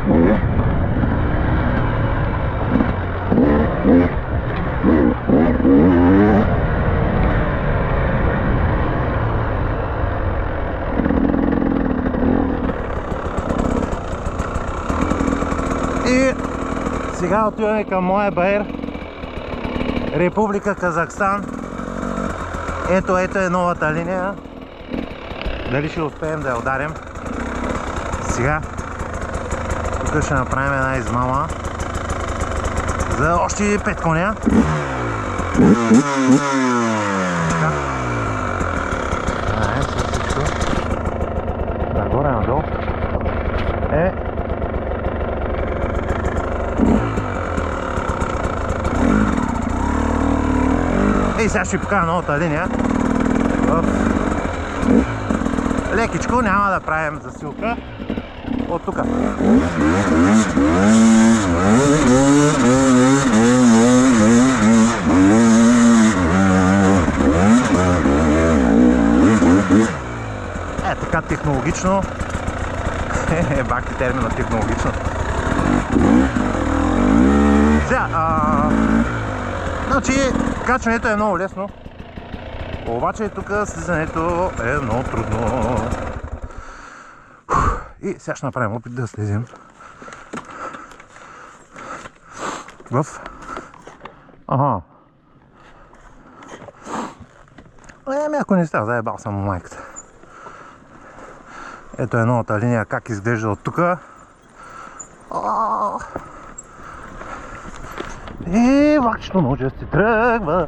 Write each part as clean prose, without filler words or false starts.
И сега отиваме към моя баер, Република Казахстан. Ето е новата линия. Дали ще успеем да я ударим? Сега тук ще направим една измама за още 5 коня. Така. Всичко. Нагоре, надолу. И сега ще покажа новата линия. Лекичко, няма да правим засилка. От тук. Така технологично. Бахте термина технологично. Сега, значи качването е много лесно, обаче тук слизането е много трудно. И сега ще направим опит да слезем в... Ако не става, заебал съм майката. Ето е новата линия, как изглежда от тук. И влакчето може си тръгва.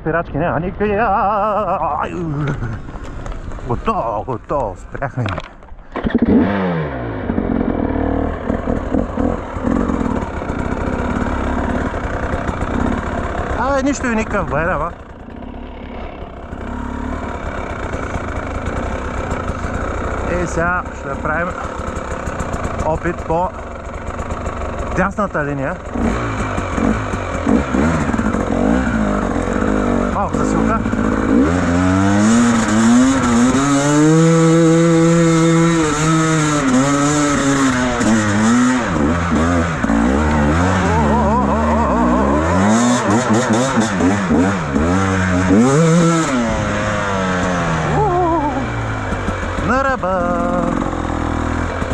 Спирачки няма никъде. Готово, спряхме. Нищо и никакъв байер, ама. Сега ще направим опит по дясната линия. Малко засилка.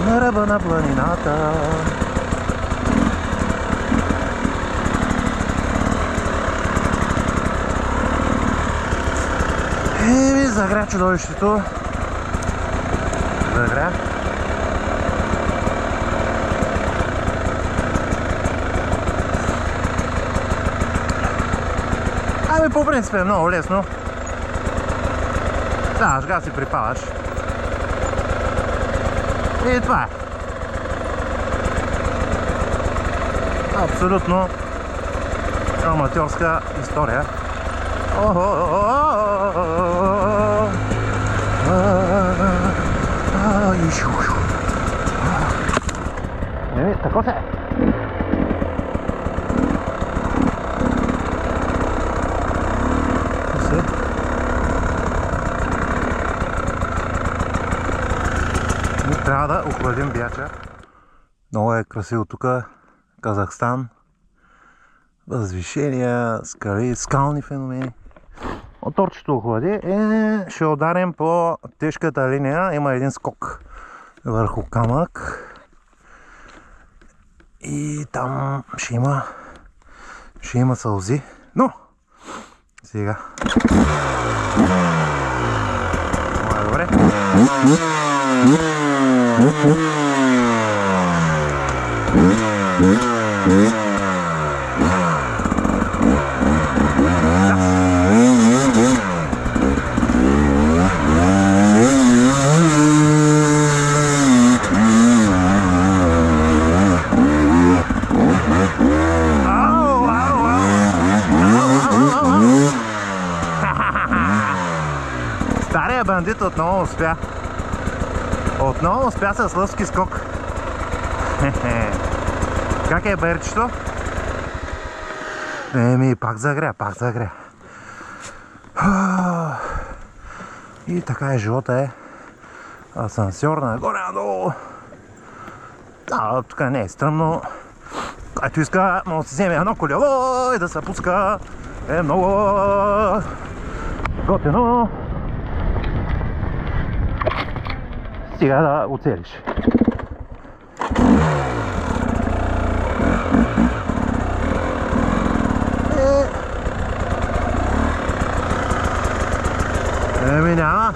На ръба на планината. Загря чудовището. Загря. По принцип е много лесно. Да, сега си припаваш. И това е. Абсолютно аматьорска история. Тако се. Трябва да охладим бяча. Много е красиво тук. Казахстан. Възвишения, скали, скални феномени. Моторчето охлади. Ще ударим по тежката линия. Има един скок върху камък. И там ще има сълзи. Но сега. Добре. Стария бандит отново успя. Отново успя с лъвски скок. Как е баерчето? Пак загря. И така е живота, асансьор нагоре надолу. Тук не е стръмно. Който иска, може да си вземе едно колело и да се пуска. Е много готино. Стига да оцелиш. Еми няма.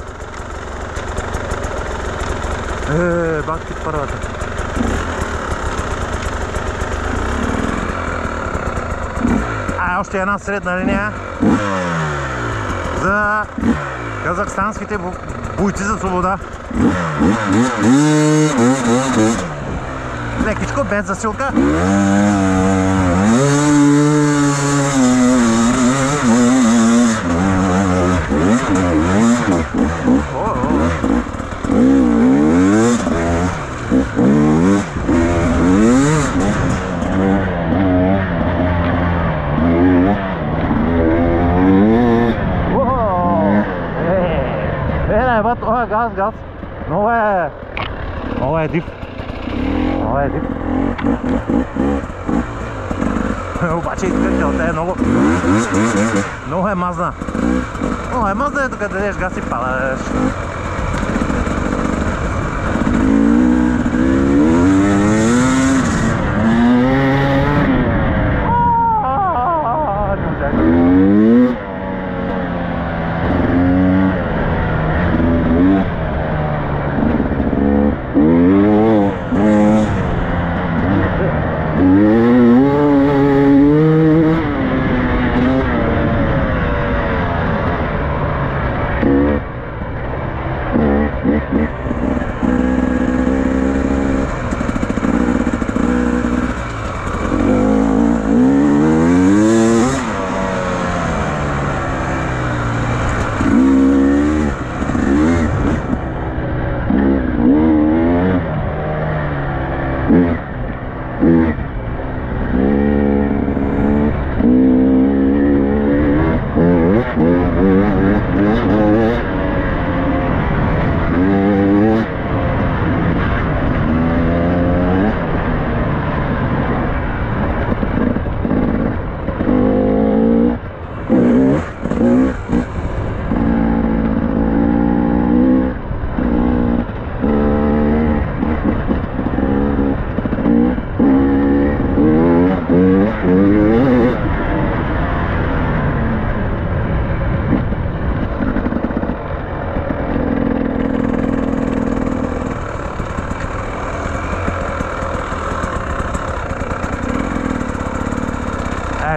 Бахти първата. Още една средна линия за казахстанските бойци за свобода. Лекичко, без засилка. Газ. Много е дип. Обаче изкъртелта е много е мазна. Много е мазна, ето като дадеш газ и падаш.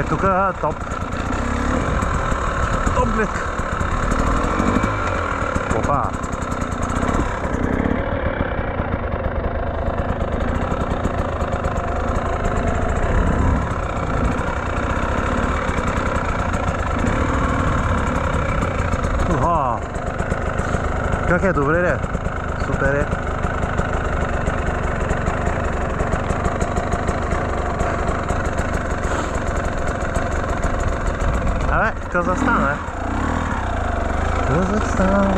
Тук топ глед. Опа. Как е, добре ли? Супер е. Казахстан, Казахстан.